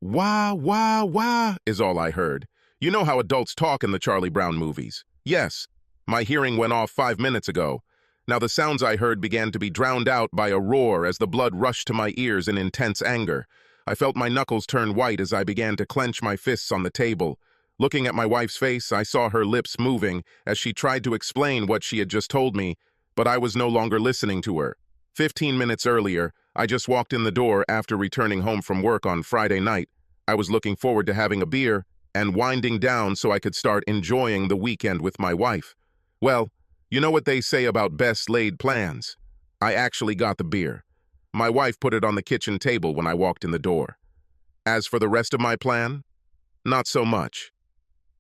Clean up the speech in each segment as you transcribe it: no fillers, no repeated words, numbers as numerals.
Wah, wah, wah, is all I heard. You know how adults talk in the Charlie Brown movies. Yes, my hearing went off 5 minutes ago. Now the sounds I heard began to be drowned out by a roar as the blood rushed to my ears in intense anger. I felt my knuckles turn white as I began to clench my fists on the table. Looking at my wife's face, I saw her lips moving as she tried to explain what she had just told me, but I was no longer listening to her. 15 minutes earlier, I just walked in the door after returning home from work on Friday night. I was looking forward to having a beer and winding down so I could start enjoying the weekend with my wife. Well, you know what they say about best laid plans. I actually got the beer. My wife put it on the kitchen table when I walked in the door. As for the rest of my plan, not so much.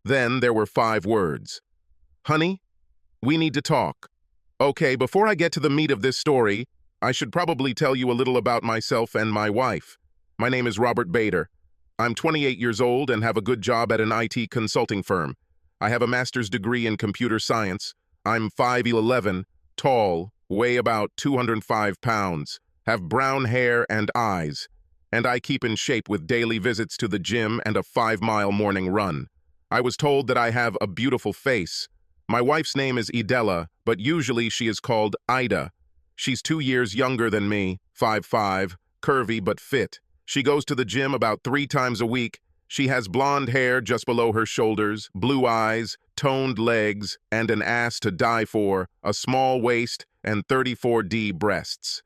Then there were 5 words. Honey, we need to talk. Okay, before I get to the meat of this story, I should probably tell you a little about myself and my wife. My name is Robert Bader. I'm 28 years old and have a good job at an IT consulting firm. I have a master's degree in computer science. I'm 5'11", tall, weigh about 205 pounds, have brown hair and eyes, and I keep in shape with daily visits to the gym and a 5-mile morning run. I was told that I have a beautiful face. My wife's name is Idella, but usually she is called Ida. She's 2 years younger than me, 5'5", curvy but fit. She goes to the gym about 3 times a week. She has blonde hair just below her shoulders, blue eyes, toned legs, and an ass to die for, a small waist, and 34D breasts.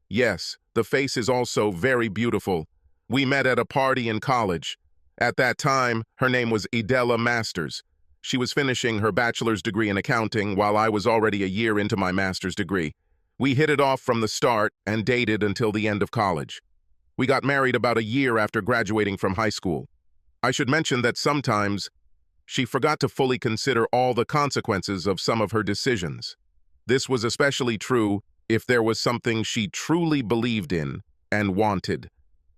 Yes, the face is also very beautiful. We met at a party in college. At that time, her name was Idella Masters. She was finishing her bachelor's degree in accounting while I was already a year into my master's degree. We hit it off from the start and dated until the end of college. We got married about a year after graduating from high school. I should mention that sometimes she forgot to fully consider all the consequences of some of her decisions. This was especially true if there was something she truly believed in and wanted.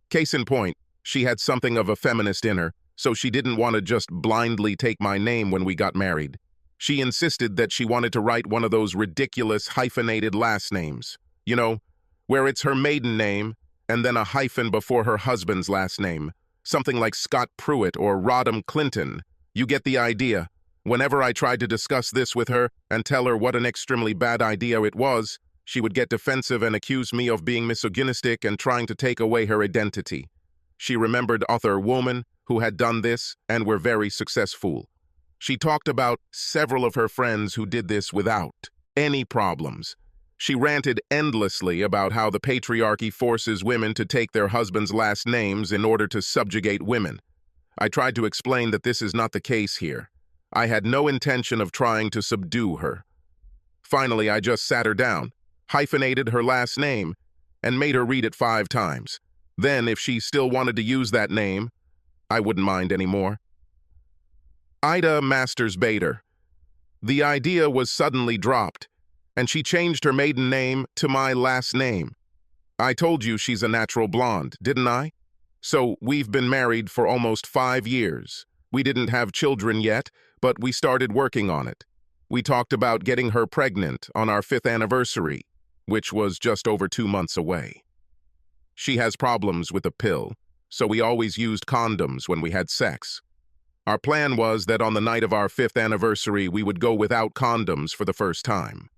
Case in point, she had something of a feminist in her, so she didn't want to just blindly take my name when we got married. She insisted that she wanted to write one of those ridiculous hyphenated last names. You know, where it's her maiden name and then a hyphen before her husband's last name. Something like Scott Pruitt or Rodham Clinton. You get the idea. Whenever I tried to discuss this with her and tell her what an extremely bad idea it was, she would get defensive and accuse me of being misogynistic and trying to take away her identity. She remembered other women who had done this and were very successful. She talked about several of her friends who did this without any problems. She ranted endlessly about how the patriarchy forces women to take their husbands' last names in order to subjugate women. I tried to explain that this is not the case here. I had no intention of trying to subdue her. Finally, I just sat her down, hyphenated her last name, and made her read it 5 times. Then, if she still wanted to use that name, I wouldn't mind anymore. Ida Masters Bader. The idea was suddenly dropped, and she changed her maiden name to my last name. I told you she's a natural blonde, didn't I? So we've been married for almost 5 years. We didn't have children yet, but we started working on it. We talked about getting her pregnant on our 5th anniversary, which was just over 2 months away. She has problems with a pill, so we always used condoms when we had sex. Our plan was that on the night of our 5th anniversary, we would go without condoms for the first time.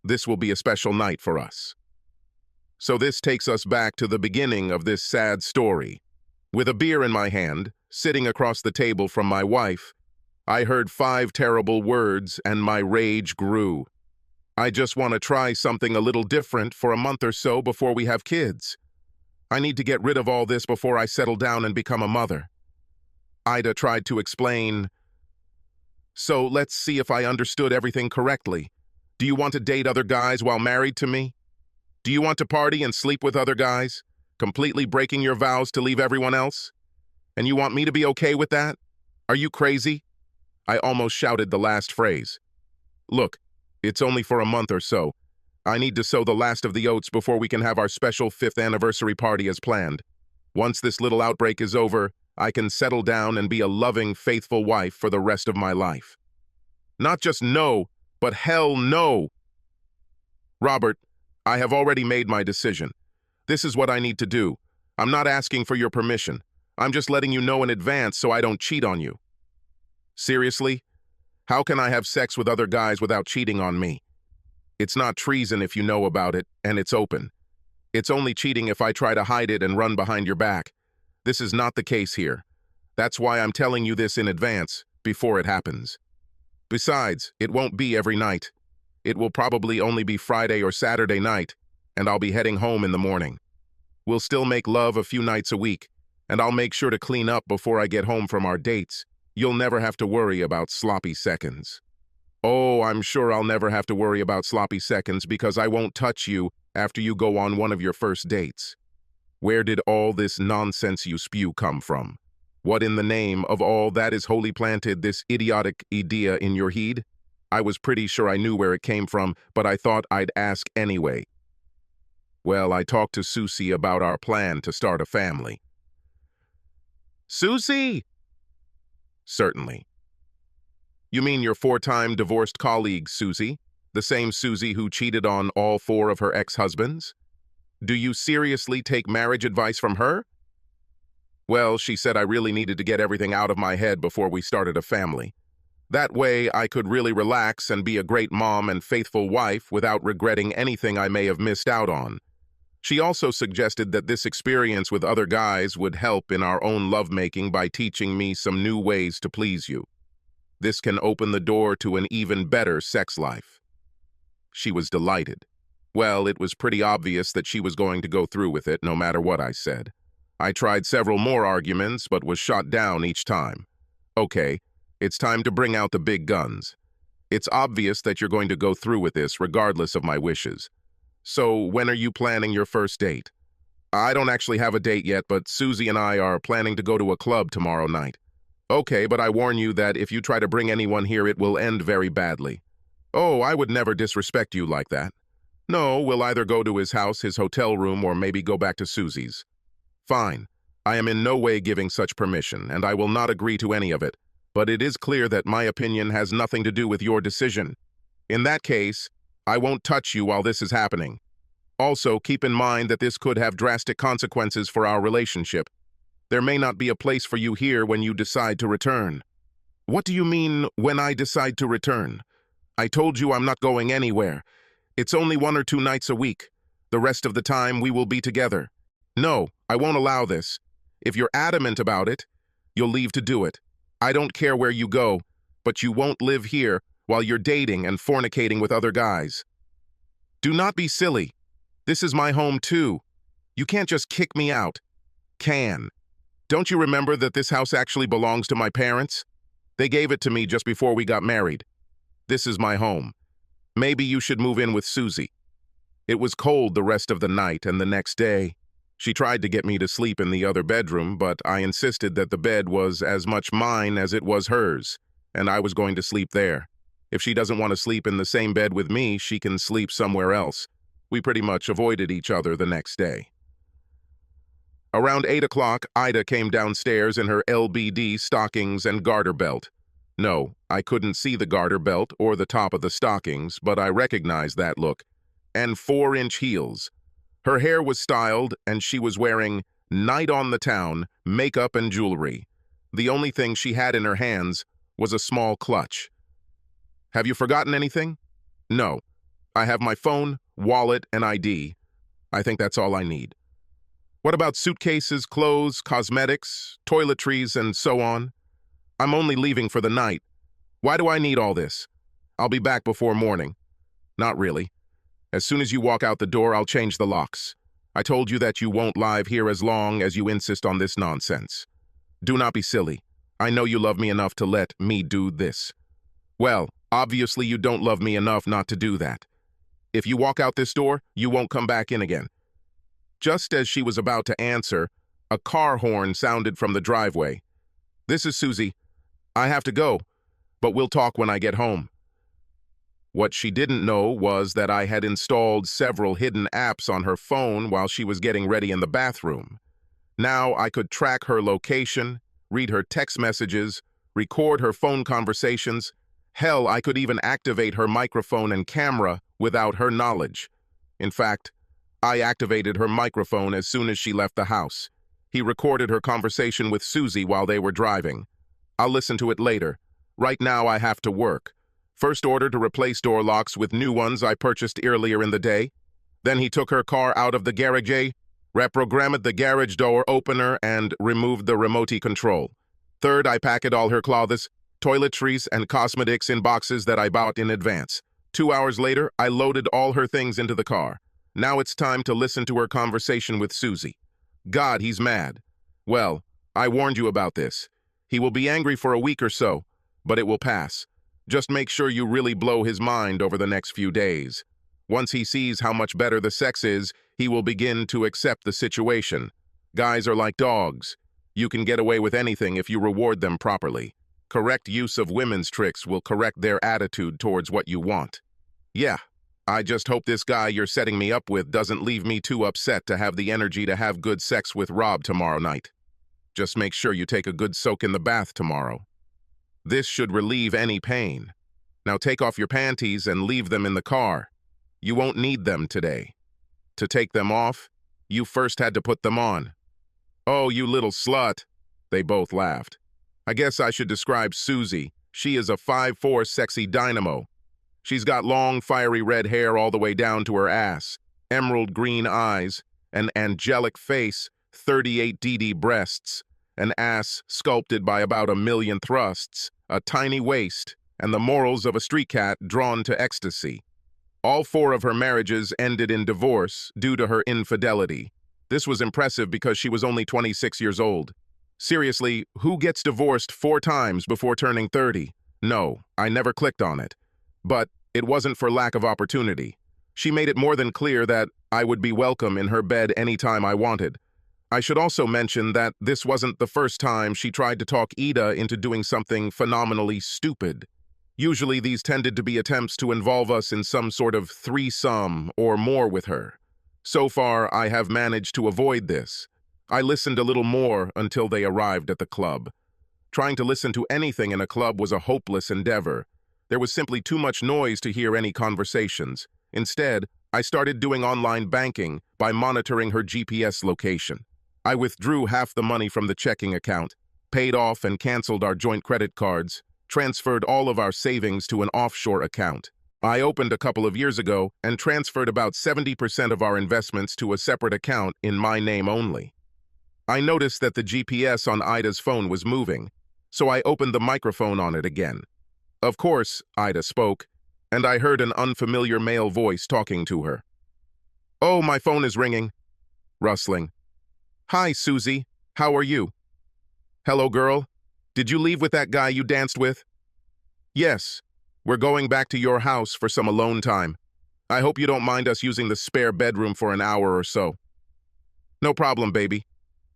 This will be a special night for us. So this takes us back to the beginning of this sad story. With a beer in my hand, sitting across the table from my wife, I heard 5 terrible words and my rage grew. I just want to try something a little different for a month or so before we have kids. I need to get rid of all this before I settle down and become a mother. Ida tried to explain. So let's see if I understood everything correctly. Do you want to date other guys while married to me? Do you want to party and sleep with other guys, completely breaking your vows to leave everyone else? And you want me to be okay with that? Are you crazy? I almost shouted the last phrase. Look, it's only for a month or so. I need to sow the last of the oats before we can have our special 5th anniversary party as planned. Once this little outbreak is over, I can settle down and be a loving, faithful wife for the rest of my life. Not just no, but hell no. Robert, I have already made my decision. This is what I need to do. I'm not asking for your permission. I'm just letting you know in advance so I don't cheat on you. Seriously? How can I have sex with other guys without cheating on me? It's not treason if you know about it, and it's open. It's only cheating if I try to hide it and run behind your back. This is not the case here. That's why I'm telling you this in advance, before it happens. Besides, it won't be every night. It will probably only be Friday or Saturday night, and I'll be heading home in the morning. We'll still make love a few nights a week, and I'll make sure to clean up before I get home from our dates. You'll never have to worry about sloppy seconds. Oh, I'm sure I'll never have to worry about sloppy seconds because I won't touch you after you go on one of your first dates. Where did all this nonsense you spew come from? What in the name of all that is wholly planted this idiotic idea in your head? I was pretty sure I knew where it came from, but I thought I'd ask anyway. Well, I talked to Susie about our plan to start a family. Susie! Certainly. You mean your 4-time divorced colleague, Susie? The same Susie who cheated on all 4 of her ex-husbands? Do you seriously take marriage advice from her? Well, she said I really needed to get everything out of my head before we started a family. That way, I could really relax and be a great mom and faithful wife without regretting anything I may have missed out on. She also suggested that this experience with other guys would help in our own lovemaking by teaching me some new ways to please you. This can open the door to an even better sex life. She was delighted. Well, it was pretty obvious that she was going to go through with it no matter what I said. I tried several more arguments, but was shot down each time. Okay, it's time to bring out the big guns. It's obvious that you're going to go through with this regardless of my wishes. So when are you planning your first date? I don't actually have a date yet, but Susie and I are planning to go to a club tomorrow night. Okay, but I warn you that if you try to bring anyone here, it will end very badly. Oh, I would never disrespect you like that. No, we'll either go to his house, his hotel room, or maybe go back to Susie's. Fine. I am in no way giving such permission, and I will not agree to any of it, but it is clear that my opinion has nothing to do with your decision. In that case, I won't touch you while this is happening. Also, keep in mind that this could have drastic consequences for our relationship. There may not be a place for you here when you decide to return. What do you mean, when I decide to return? I told you I'm not going anywhere. It's only 1 or 2 nights a week. The rest of the time we will be together. No, I won't allow this. If you're adamant about it, you'll leave to do it. I don't care where you go, but you won't live here while you're dating and fornicating with other guys. Do not be silly. This is my home too. You can't just kick me out. Can. Don't you remember that this house actually belongs to my parents? They gave it to me just before we got married. This is my home. Maybe you should move in with Susie. It was cold the rest of the night, and the next day, she tried to get me to sleep in the other bedroom, but I insisted that the bed was as much mine as it was hers, and I was going to sleep there. If she doesn't want to sleep in the same bed with me, she can sleep somewhere else. We pretty much avoided each other the next day. Around 8 o'clock, Ida came downstairs in her LBD stockings and garter belt. No, I couldn't see the garter belt or the top of the stockings, but I recognized that look. And 4-inch heels. Her hair was styled, and she was wearing night on the town, makeup and jewelry. The only thing she had in her hands was a small clutch. Have you forgotten anything? No. I have my phone, wallet, and ID. I think that's all I need. What about suitcases, clothes, cosmetics, toiletries, and so on? I'm only leaving for the night. Why do I need all this? I'll be back before morning. Not really. As soon as you walk out the door, I'll change the locks. I told you that you won't live here as long as you insist on this nonsense. Do not be silly. I know you love me enough to let me do this. Well, obviously you don't love me enough not to do that. If you walk out this door, you won't come back in again. Just as she was about to answer, a car horn sounded from the driveway. This is Susie. I have to go, but we'll talk when I get home. What she didn't know was that I had installed several hidden apps on her phone while she was getting ready in the bathroom. Now I could track her location, read her text messages, record her phone conversations. Hell, I could even activate her microphone and camera without her knowledge. In fact, I activated her microphone as soon as she left the house. He recorded her conversation with Susie while they were driving. I'll listen to it later. Right now I have to work. First order to replace door locks with new ones I purchased earlier in the day. Then he took her car out of the garage, reprogrammed the garage door opener, and removed the remote control. Third, I packed all her clothes, toiletries, and cosmetics in boxes that I bought in advance. 2 hours later, I loaded all her things into the car. Now it's time to listen to her conversation with Susie. God, he's mad. Well, I warned you about this. He will be angry for a week or so, but it will pass. Just make sure you really blow his mind over the next few days. Once he sees how much better the sex is, he will begin to accept the situation. Guys are like dogs. You can get away with anything if you reward them properly. Correct use of women's tricks will correct their attitude towards what you want. Yeah, I just hope this guy you're setting me up with doesn't leave me too upset to have the energy to have good sex with Rob tomorrow night. Just make sure you take a good soak in the bath tomorrow. This should relieve any pain. Now take off your panties and leave them in the car. You won't need them today. To take them off, you first had to put them on. Oh, you little slut. They both laughed. I guess I should describe Susie. She is a 5'4" sexy dynamo. She's got long, fiery red hair all the way down to her ass, emerald green eyes, an angelic face, 38 DD breasts, an ass sculpted by about 1,000,000 thrusts, a tiny waist, and the morals of a street cat drawn to ecstasy. All 4 of her marriages ended in divorce due to her infidelity. This was impressive because she was only 26 years old. Seriously, who gets divorced 4 times before turning 30? No, I never clicked on it. But it wasn't for lack of opportunity. She made it more than clear that I would be welcome in her bed anytime I wanted. I should also mention that this wasn't the first time she tried to talk Ida into doing something phenomenally stupid. Usually these tended to be attempts to involve us in some sort of threesome or more with her. So far, I have managed to avoid this. I listened a little more until they arrived at the club. Trying to listen to anything in a club was a hopeless endeavor. There was simply too much noise to hear any conversations. Instead, I started doing online banking by monitoring her GPS location. I withdrew half the money from the checking account, paid off and canceled our joint credit cards, transferred all of our savings to an offshore account. I opened a couple of years ago and transferred about 70% of our investments to a separate account in my name only. I noticed that the GPS on Ida's phone was moving, so I opened the microphone on it again. Of course, Ida spoke, and I heard an unfamiliar male voice talking to her. Oh, my phone is ringing. Rustling. Hi, Susie. How are you? Hello, girl. Did you leave with that guy you danced with? Yes. We're going back to your house for some alone time. I hope you don't mind us using the spare bedroom for an hour or so. No problem, baby.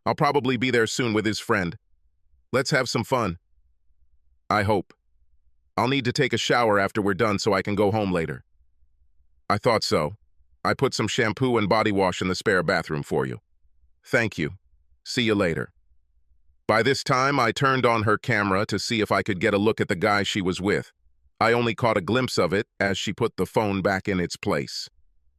I'll probably be there soon with his friend. Let's have some fun. I hope. I'll need to take a shower after we're done so I can go home later. I thought so. I put some shampoo and body wash in the spare bathroom for you. Thank you. See you later. By this time, I turned on her camera to see if I could get a look at the guy she was with. I only caught a glimpse of it as she put the phone back in its place.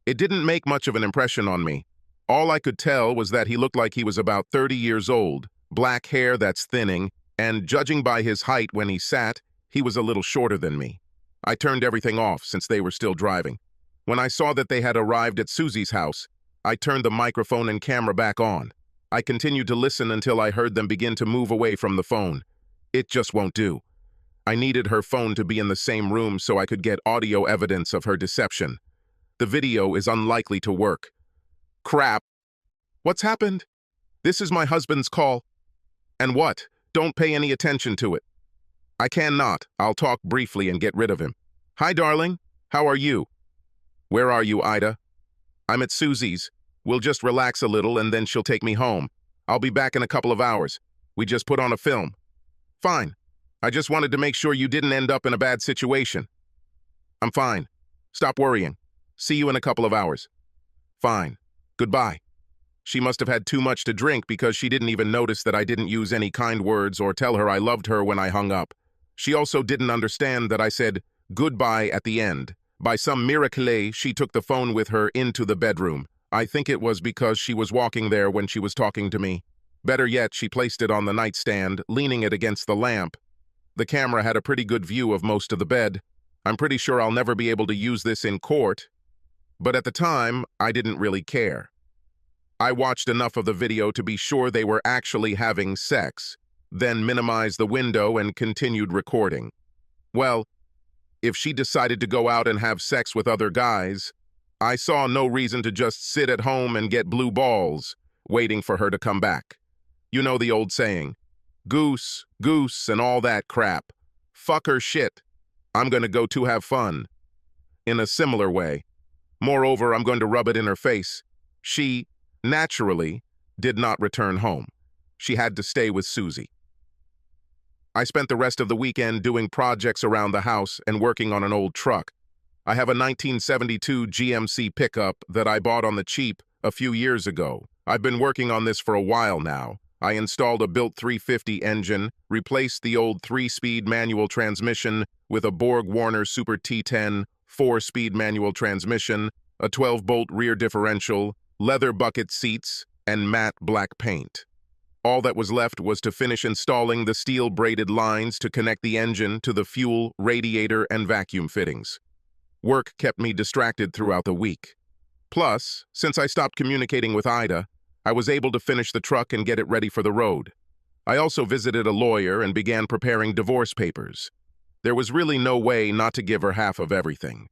It didn't make much of an impression on me. All I could tell was that he looked like he was about 30 years old, black hair that's thinning, and judging by his height when he sat, he was a little shorter than me. I turned everything off since they were still driving. When I saw that they had arrived at Susie's house, I turned the microphone and camera back on. I continued to listen until I heard them begin to move away from the phone. It just won't do. I needed her phone to be in the same room so I could get audio evidence of her deception. The video is unlikely to work. Crap. What's happened? This is my husband's call. And what? Don't pay any attention to it. I cannot. I'll talk briefly and get rid of him. Hi, darling. How are you? Where are you, Ida? I'm at Susie's. We'll just relax a little and then she'll take me home. I'll be back in a couple of hours. We just put on a film. Fine. I just wanted to make sure you didn't end up in a bad situation. I'm fine. Stop worrying. See you in a couple of hours. Fine. Goodbye. She must have had too much to drink because she didn't even notice that I didn't use any kind words or tell her I loved her when I hung up. She also didn't understand that I said goodbye at the end. By some miracle, she took the phone with her into the bedroom. I think it was because she was walking there when she was talking to me. Better yet, she placed it on the nightstand, leaning it against the lamp. The camera had a pretty good view of most of the bed. I'm pretty sure I'll never be able to use this in court. But at the time, I didn't really care. I watched enough of the video to be sure they were actually having sex, then minimized the window and continued recording. Well, if she decided to go out and have sex with other guys, I saw no reason to just sit at home and get blue balls, waiting for her to come back. You know the old saying, goose, goose, and all that crap. Fuck her shit. I'm gonna go to have fun. In a similar way. Moreover, I'm going to rub it in her face. She, naturally, did not return home. She had to stay with Susie. I spent the rest of the weekend doing projects around the house and working on an old truck. I have a 1972 GMC pickup that I bought on the cheap a few years ago. I've been working on this for a while now. I installed a built 350 engine, replaced the old 3-speed manual transmission with a Borg-Warner Super T10 4-speed manual transmission, a 12-bolt rear differential, leather bucket seats, and matte black paint. All that was left was to finish installing the steel-braided lines to connect the engine to the fuel, radiator, and vacuum fittings. Work kept me distracted throughout the week. Plus, since I stopped communicating with Ida, I was able to finish the truck and get it ready for the road. I also visited a lawyer and began preparing divorce papers. There was really no way not to give her half of everything.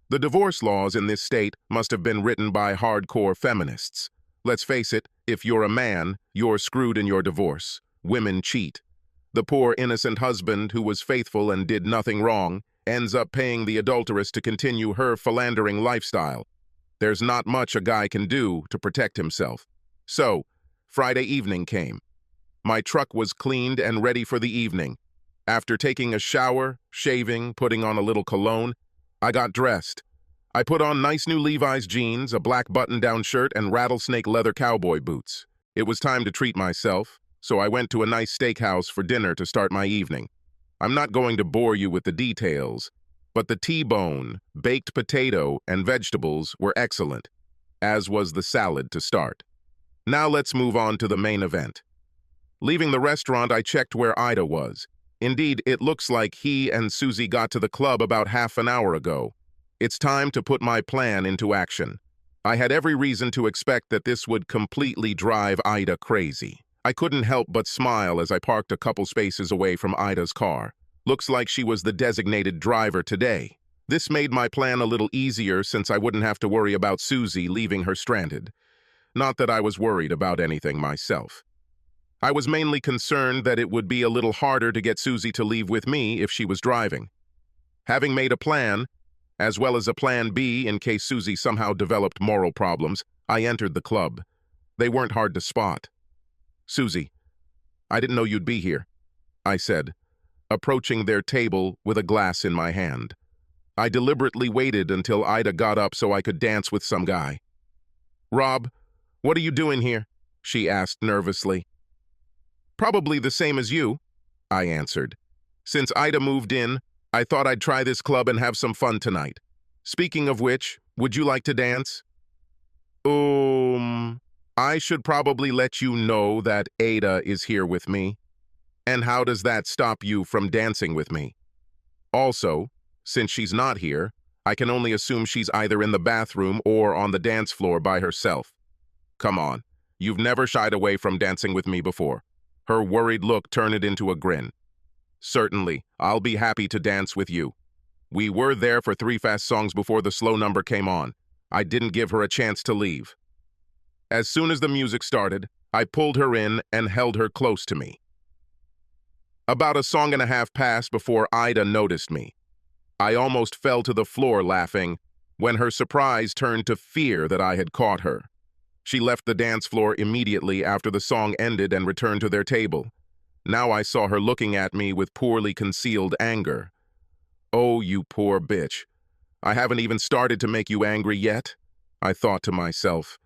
The divorce laws in this state must have been written by hardcore feminists. Let's face it, if you're a man, you're screwed in your divorce. Women cheat. The poor innocent husband who was faithful and did nothing wrong ends up paying the adulteress to continue her philandering lifestyle. There's not much a guy can do to protect himself. So, Friday evening came. My truck was cleaned and ready for the evening. After taking a shower, shaving, putting on a little cologne, I got dressed. I put on nice new Levi's jeans, a black button-down shirt, and rattlesnake leather cowboy boots. It was time to treat myself, so I went to a nice steakhouse for dinner to start my evening. I'm not going to bore you with the details, but the T-bone, baked potato, and vegetables were excellent, as was the salad to start. Now let's move on to the main event. Leaving the restaurant, I checked where Ida was. Indeed, it looks like he and Susie got to the club about half an hour ago. It's time to put my plan into action. I had every reason to expect that this would completely drive Ida crazy. I couldn't help but smile as I parked a couple spaces away from Ida's car. Looks like she was the designated driver today. This made my plan a little easier since I wouldn't have to worry about Susie leaving her stranded. Not that I was worried about anything myself. I was mainly concerned that it would be a little harder to get Susie to leave with me if she was driving. Having made a plan, as well as a plan B in case Susie somehow developed moral problems, I entered the club. They weren't hard to spot. "Susie, I didn't know you'd be here," I said, approaching their table with a glass in my hand. I deliberately waited until Ida got up so I could dance with some guy. "Rob, what are you doing here?" she asked nervously. "Probably the same as you," I answered. "Since Ida moved in, I thought I'd try this club and have some fun tonight. Speaking of which, would you like to dance?" I should probably let you know that Ada is here with me. And how does that stop you from dancing with me? Also, since she's not here, I can only assume she's either in the bathroom or on the dance floor by herself. Come on, you've never shied away from dancing with me before. Her worried look turned it into a grin. "Certainly, I'll be happy to dance with you. We were there for 3 fast songs before the slow number came on. I didn't give her a chance to leave." As soon as the music started, I pulled her in and held her close to me. About a song and a half passed before Ida noticed me. I almost fell to the floor laughing when her surprise turned to fear that I had caught her. She left the dance floor immediately after the song ended and returned to their table. Now I saw her looking at me with poorly concealed anger. "Oh, you poor bitch. I haven't even started to make you angry yet," I thought to myself.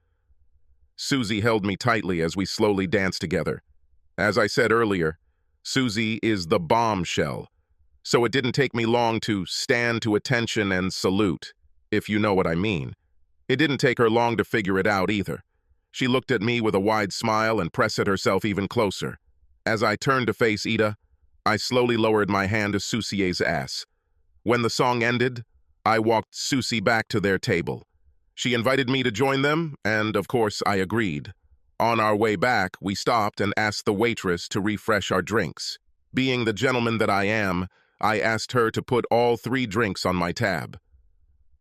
Susie held me tightly as we slowly danced together. As I said earlier, Susie is the bombshell, so it didn't take me long to stand to attention and salute, if you know what I mean. It didn't take her long to figure it out either. She looked at me with a wide smile and pressed herself even closer. As I turned to face Ida, I slowly lowered my hand to Susie's ass. When the song ended, I walked Susie back to their table. She invited me to join them, and of course I agreed. On our way back, we stopped and asked the waitress to refresh our drinks. Being the gentleman that I am, I asked her to put all 3 drinks on my tab.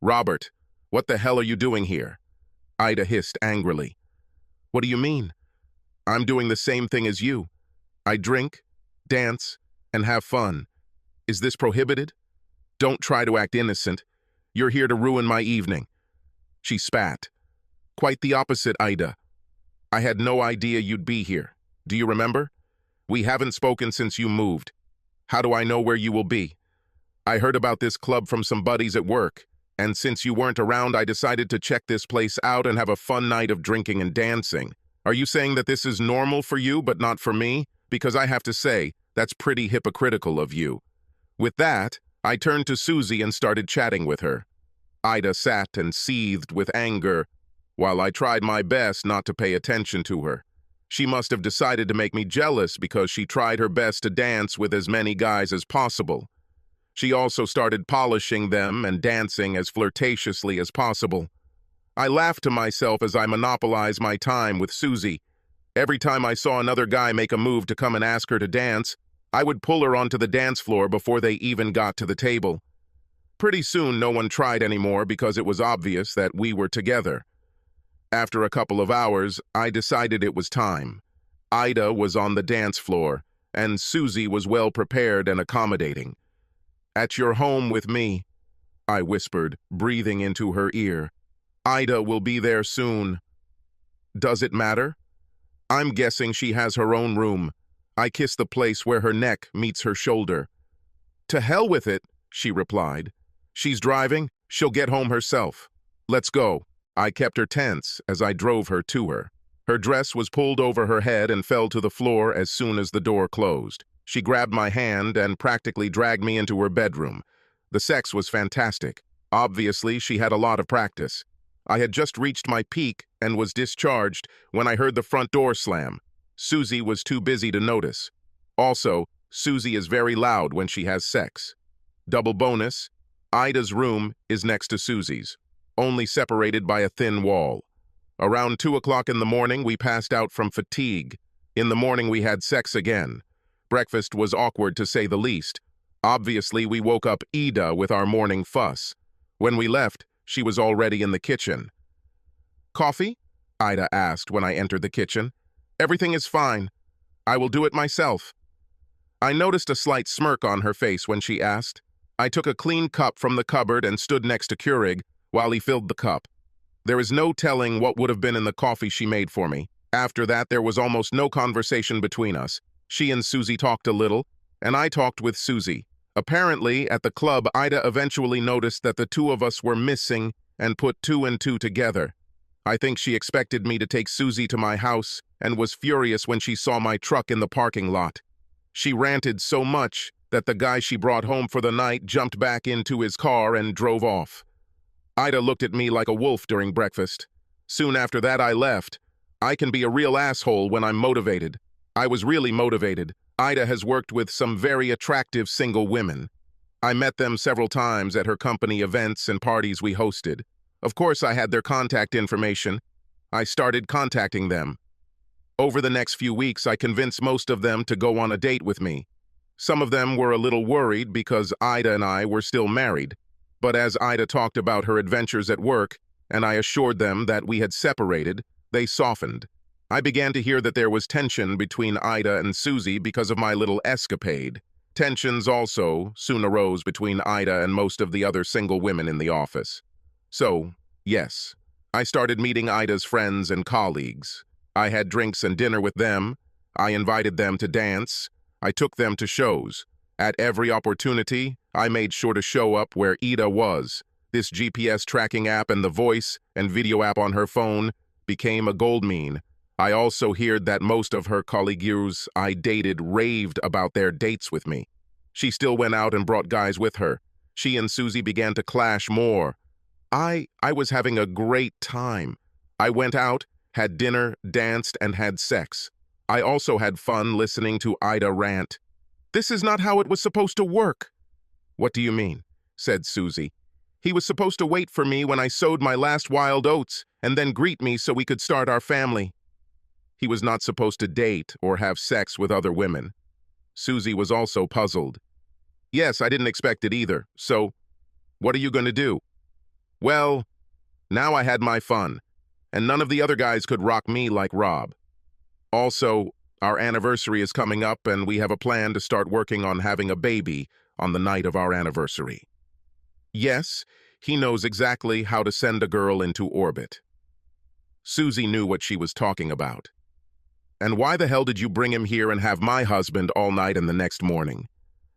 "Robert, what the hell are you doing here?" Ida hissed angrily. "What do you mean? I'm doing the same thing as you. I drink, dance, and have fun. Is this prohibited? Don't try to act innocent. You're here to ruin my evening." She spat. "Quite the opposite, Ida. I had no idea you'd be here. Do you remember? We haven't spoken since you moved. How do I know where you will be? I heard about this club from some buddies at work, and since you weren't around, I decided to check this place out and have a fun night of drinking and dancing. Are you saying that this is normal for you but not for me? Because I have to say, that's pretty hypocritical of you." With that, I turned to Susie and started chatting with her. Ida sat and seethed with anger, while I tried my best not to pay attention to her. She must have decided to make me jealous because she tried her best to dance with as many guys as possible. She also started polishing them and dancing as flirtatiously as possible. I laughed to myself as I monopolized my time with Susie. Every time I saw another guy make a move to come and ask her to dance, I would pull her onto the dance floor before they even got to the table. Pretty soon, no one tried anymore because it was obvious that we were together. After a couple of hours, I decided it was time. Ida was on the dance floor, and Susie was well prepared and accommodating. "At your home with me," I whispered, breathing into her ear. "Ida will be there soon." "Does it matter? I'm guessing she has her own room." I kissed the place where her neck meets her shoulder. "To hell with it," she replied. "She's driving, she'll get home herself. Let's go." I kept her tense as I drove her to her. Her dress was pulled over her head and fell to the floor as soon as the door closed. She grabbed my hand and practically dragged me into her bedroom. The sex was fantastic. Obviously, she had a lot of practice. I had just reached my peak and was discharged when I heard the front door slam. Susie was too busy to notice. Also, Susie is very loud when she has sex. Double bonus, Ida's room is next to Susie's, only separated by a thin wall. Around 2 o'clock in the morning, we passed out from fatigue. In the morning, we had sex again. Breakfast was awkward to say the least. Obviously, we woke up Ida with our morning fuss. When we left, she was already in the kitchen. "Coffee?" Ida asked when I entered the kitchen. "Everything is fine. I will do it myself." I noticed a slight smirk on her face when she asked. I took a clean cup from the cupboard and stood next to Keurig while he filled the cup. There is no telling what would have been in the coffee she made for me. After that, there was almost no conversation between us. She and Susie talked a little, and I talked with Susie. Apparently, at the club, Ida eventually noticed that the 2 of us were missing and put 2 and 2 together. I think she expected me to take Susie to my house and was furious when she saw my truck in the parking lot. She ranted so much that the guy she brought home for the night jumped back into his car and drove off. Ida looked at me like a wolf during breakfast. Soon after that, I left. I can be a real asshole when I'm motivated. I was really motivated. Ida has worked with some very attractive single women. I met them several times at her company events and parties we hosted. Of course, I had their contact information. I started contacting them. Over the next few weeks, I convinced most of them to go on a date with me. Some of them were a little worried because Ida and I were still married. But as Ida talked about her adventures at work, and I assured them that we had separated, they softened. I began to hear that there was tension between Ida and Susie because of my little escapade. Tensions also soon arose between Ida and most of the other single women in the office. So, yes, I started meeting Ida's friends and colleagues. I had drinks and dinner with them. I invited them to dance. I took them to shows. At every opportunity, I made sure to show up where Ida was. This GPS tracking app and the voice and video app on her phone became a goldmine. I also heard that most of her colleagues I dated raved about their dates with me. She still went out and brought guys with her. She and Susie began to clash more. I was having a great time. I went out had dinner, danced, and had sex. I also had fun listening to Ida rant. This is not how it was supposed to work. What do you mean? Said Susie. He was supposed to wait for me when I sowed my last wild oats and then greet me so we could start our family. He was not supposed to date or have sex with other women. Susie was also puzzled. Yes, I didn't expect it either, so what are you going to do? Well, now I had my fun, and none of the other guys could rock me like Rob. Also, our anniversary is coming up and we have a plan to start working on having a baby on the night of our anniversary. Yes, he knows exactly how to send a girl into orbit. Susie knew what she was talking about. And why the hell did you bring him here and have my husband all night and the next morning?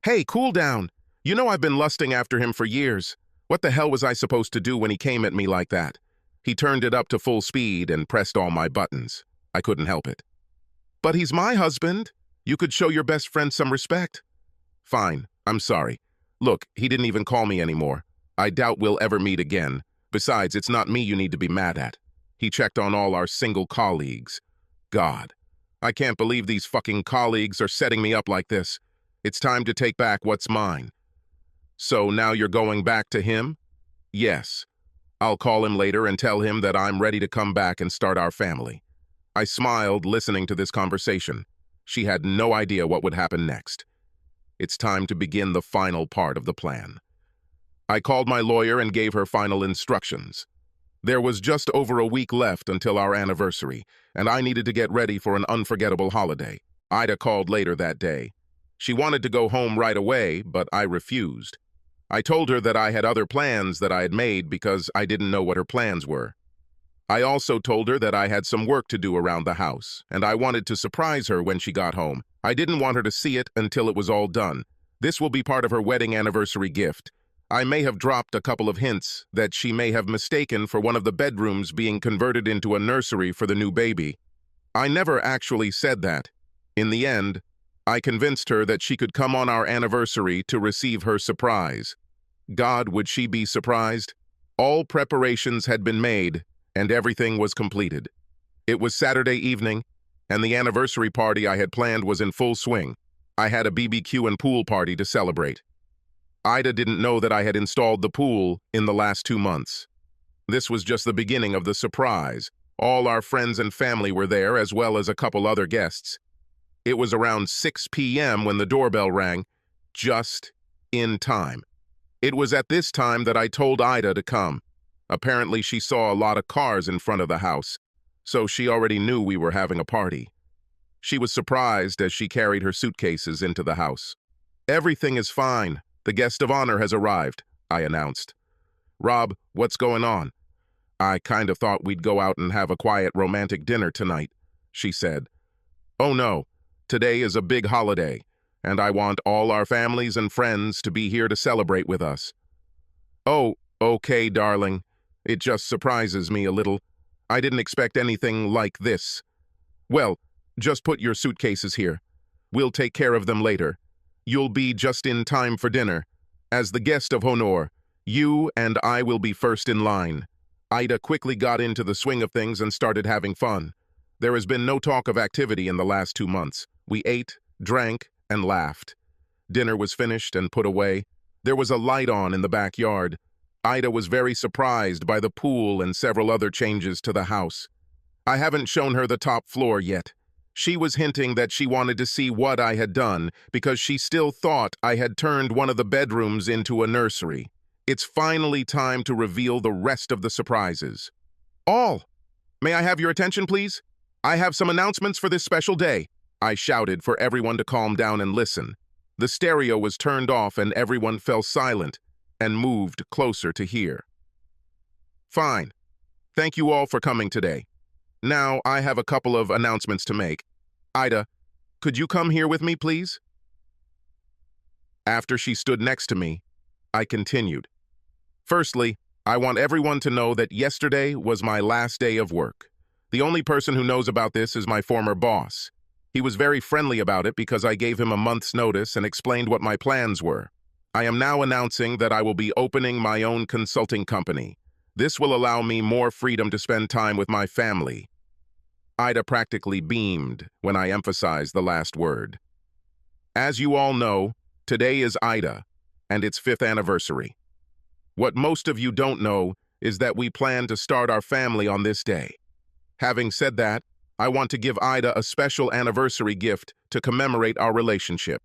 Hey, cool down. You know I've been lusting after him for years. What the hell was I supposed to do when he came at me like that? He turned it up to full speed and pressed all my buttons. I couldn't help it. But he's my husband. You could show your best friend some respect. Fine, I'm sorry. Look, he didn't even call me anymore. I doubt we'll ever meet again. Besides, it's not me you need to be mad at. He checked on all our single colleagues. God, I can't believe these fucking colleagues are setting me up like this. It's time to take back what's mine. So now you're going back to him? Yes. I'll call him later and tell him that I'm ready to come back and start our family. I smiled listening to this conversation. She had no idea what would happen next. It's time to begin the final part of the plan. I called my lawyer and gave her final instructions. There was just over a week left until our anniversary, and I needed to get ready for an unforgettable holiday. Ida called later that day. She wanted to go home right away, but I refused. I told her that I had other plans that I had made because I didn't know what her plans were. I also told her that I had some work to do around the house, and I wanted to surprise her when she got home. I didn't want her to see it until it was all done. This will be part of her wedding anniversary gift. I may have dropped a couple of hints that she may have mistaken for one of the bedrooms being converted into a nursery for the new baby. I never actually said that. In the end, I convinced her that she could come on our anniversary to receive her surprise. God, would she be surprised? All preparations had been made, and everything was completed. It was Saturday evening, and the anniversary party I had planned was in full swing. I had a BBQ and pool party to celebrate. Ida didn't know that I had installed the pool in the last 2 months. This was just the beginning of the surprise. All our friends and family were there, as well as a couple other guests. It was around 6 p.m. when the doorbell rang, just in time. It was at this time that I told Ida to come. Apparently, she saw a lot of cars in front of the house, so she already knew we were having a party. She was surprised as she carried her suitcases into the house. Everything is fine. The guest of honor has arrived, I announced. Rob, what's going on? I kind of thought we'd go out and have a quiet romantic dinner tonight, she said. Oh no, today is a big holiday, and I want all our families and friends to be here to celebrate with us. Oh, okay, darling. It just surprises me a little. I didn't expect anything like this. Well, just put your suitcases here. We'll take care of them later. You'll be just in time for dinner. As the guest of honor, you and I will be first in line. Ida quickly got into the swing of things and started having fun. There has been no talk of activity in the last 2 months. We ate, drank, and laughed. Dinner was finished and put away. There was a light on in the backyard. Ida was very surprised by the pool and several other changes to the house. I haven't shown her the top floor yet. She was hinting that she wanted to see what I had done because she still thought I had turned one of the bedrooms into a nursery. It's finally time to reveal the rest of the surprises. All! May I have your attention, please? I have some announcements for this special day. I shouted for everyone to calm down and listen. The stereo was turned off and everyone fell silent and moved closer to hear. Fine. Thank you all for coming today. Now, I have a couple of announcements to make. Ida, could you come here with me, please? After she stood next to me, I continued. Firstly, I want everyone to know that yesterday was my last day of work. The only person who knows about this is my former boss. He was very friendly about it because I gave him a month's notice and explained what my plans were. I am now announcing that I will be opening my own consulting company. This will allow me more freedom to spend time with my family. Ida practically beamed when I emphasized the last word. As you all know, today is Ida, and its 5th anniversary. What most of you don't know is that we plan to start our family on this day. Having said that, I want to give Ida a special anniversary gift to commemorate our relationship.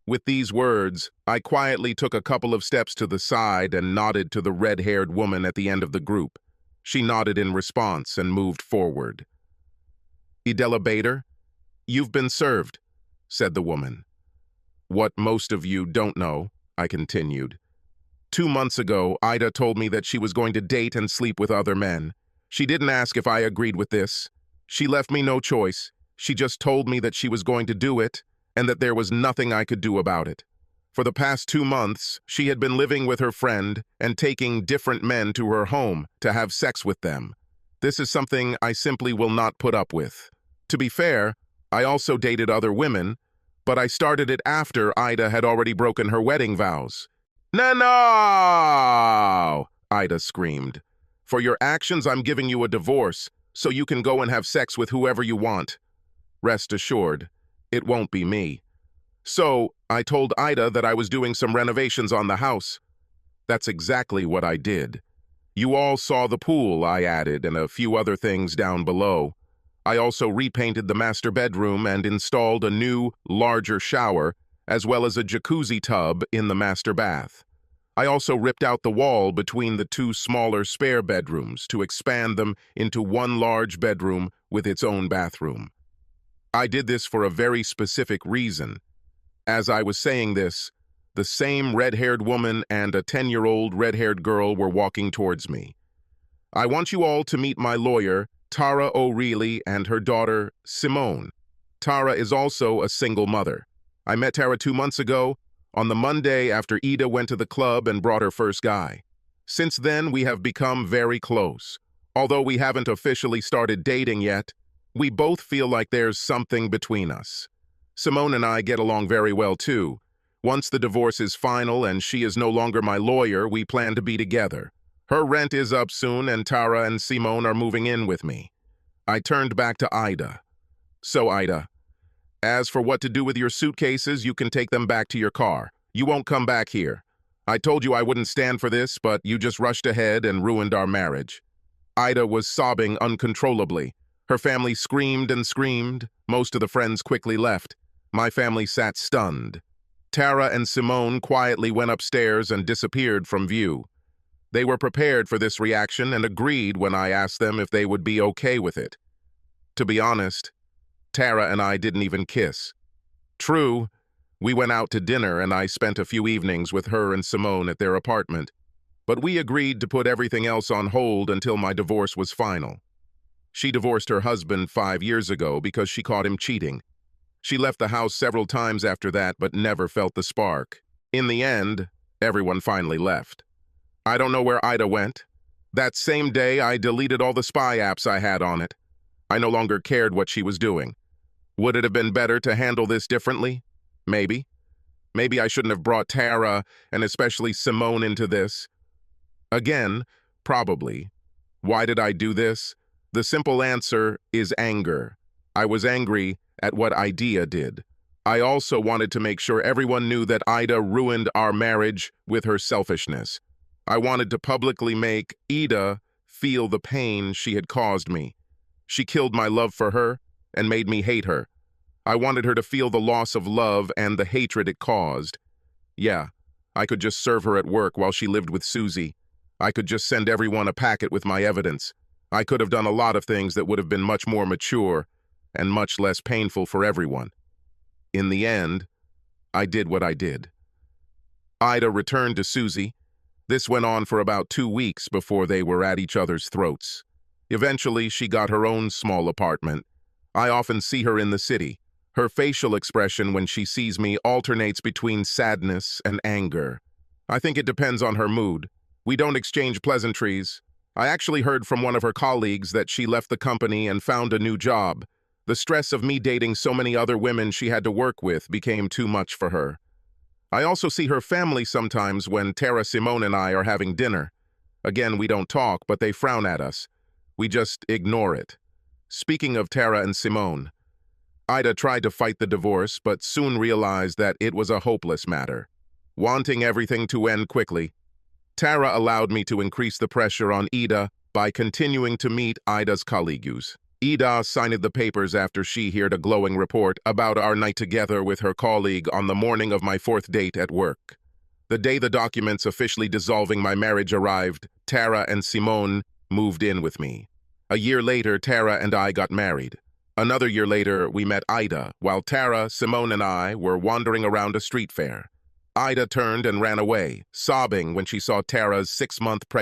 With these words, I quietly took a couple of steps to the side and nodded to the red-haired woman at the end of the group. She nodded in response and moved forward. "Idella Bader, you've been served," said the woman. "What most of you don't know," I continued. 2 months ago, Ida told me that she was going to date and sleep with other men. She didn't ask if I agreed with this. She left me no choice. She just told me that she was going to do it and that there was nothing I could do about it. For the past 2 months, she had been living with her friend and taking different men to her home to have sex with them. This is something I simply will not put up with. To be fair, I also dated other women, but I started it after Ida had already broken her wedding vows. "No!" Ida screamed. "For your actions, I'm giving you a divorce, so you can go and have sex with whoever you want. Rest assured, it won't be me." So, I told Ida that I was doing some renovations on the house. That's exactly what I did. You all saw the pool I added and a few other things down below. I also repainted the master bedroom and installed a new, larger shower, as well as a jacuzzi tub in the master bath. I also ripped out the wall between the 2 smaller spare bedrooms to expand them into one large bedroom with its own bathroom. I did this for a very specific reason. As I was saying this, the same red-haired woman and a 10-year-old red-haired girl were walking towards me. I want you all to meet my lawyer, Tara O'Reilly, and her daughter, Simone. Tara is also a single mother. I met Tara 2 months ago, on the Monday after Ida went to the club and brought her first guy. Since then, we have become very close. Although we haven't officially started dating yet, we both feel like there's something between us. Simone and I get along very well too. Once the divorce is final and she is no longer my lawyer, we plan to be together. Her rent is up soon and Tara and Simone are moving in with me. I turned back to Ida. "So, Ida, as for what to do with your suitcases, you can take them back to your car. You won't come back here. I told you I wouldn't stand for this, but you just rushed ahead and ruined our marriage." Ida was sobbing uncontrollably. Her family screamed and screamed. Most of the friends quickly left. My family sat stunned. Tara and Simone quietly went upstairs and disappeared from view. They were prepared for this reaction and agreed when I asked them if they would be okay with it. To be honest, Tara and I didn't even kiss. True, we went out to dinner and I spent a few evenings with her and Simone at their apartment, but we agreed to put everything else on hold until my divorce was final. She divorced her husband 5 years ago because she caught him cheating. She left the house several times after that but never felt the spark. In the end, everyone finally left. I don't know where Ida went. That same day, I deleted all the spy apps I had on it. I no longer cared what she was doing. Would it have been better to handle this differently? Maybe. Maybe I shouldn't have brought Tara and especially Simone into this. Again, probably. Why did I do this? The simple answer is anger. I was angry at what Ida did. I also wanted to make sure everyone knew that Ida ruined our marriage with her selfishness. I wanted to publicly make Ida feel the pain she had caused me. She killed my love for her and made me hate her. I wanted her to feel the loss of love and the hatred it caused. Yeah, I could just serve her at work while she lived with Susie. I could just send everyone a packet with my evidence. I could have done a lot of things that would have been much more mature and much less painful for everyone. In the end, I did what I did. Ida returned to Susie. This went on for about 2 weeks before they were at each other's throats. Eventually, she got her own small apartment. I often see her in the city. Her facial expression when she sees me alternates between sadness and anger. I think it depends on her mood. We don't exchange pleasantries. I actually heard from one of her colleagues that she left the company and found a new job. The stress of me dating so many other women she had to work with became too much for her. I also see her family sometimes when Tara, Simone, and I are having dinner. Again, we don't talk, but they frown at us. We just ignore it. Speaking of Tara and Simone, Ida tried to fight the divorce but soon realized that it was a hopeless matter. Wanting everything to end quickly, Tara allowed me to increase the pressure on Ida by continuing to meet Ida's colleagues. Ida signed the papers after she heard a glowing report about our night together with her colleague on the morning of my fourth date at work. The day the documents officially dissolving my marriage arrived, Tara and Simone moved in with me. A year later, Tara and I got married. Another year later, we met Ida, while Tara, Simone, and I were wandering around a street fair. Ida turned and ran away, sobbing when she saw Tara's 6-month pregnancy.